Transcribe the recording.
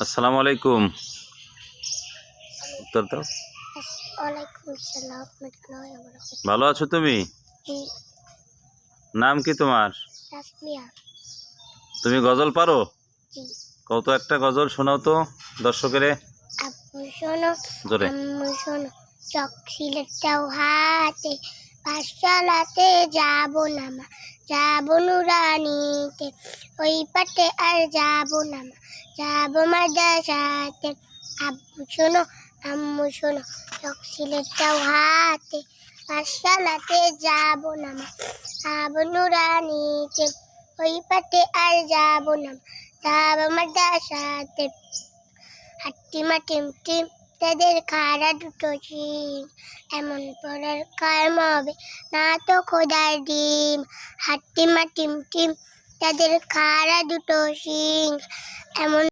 আসসালামু আলাইকুম। উত্তর দাও। ওয়ালাইকুম আসসালাম রাহমাতুল্লাহি ওয়া বারাকাতুহু। ভালো আছো তুমি? জি, নাম কি তোমার? তাসমিয়া। তুমি গজল পারো? জি, কত একটা গজল শোনাও তো দর্শকেরে। আব্বু শোনো, জোরে। আম্মু শোনো, চক সিলেটটাও হাতে, পাঠশালাতে যাবো না মা, যাবো নুরানিতে, ওই পাটে আর যাবো না মা, যাবো মাদ্রাসাতে। আব্বু শোনো, আম্মু শোনো, চক সিলেটটাও হাতে, পাঠশালাতে যাবো না মা, যাবো নুরানিতে, ওই পাটে আর যাবো না মা, যাবো মাদ্রাসাতে। হাট্টিমা টিম টিম তাদের খাড়া দুটো শিং, এমন পড়ার কায়ম হবে না তো খোদার ডিম। হাট্টিমা টিম টিম তাদের খাড়া দুটো শিং, এমন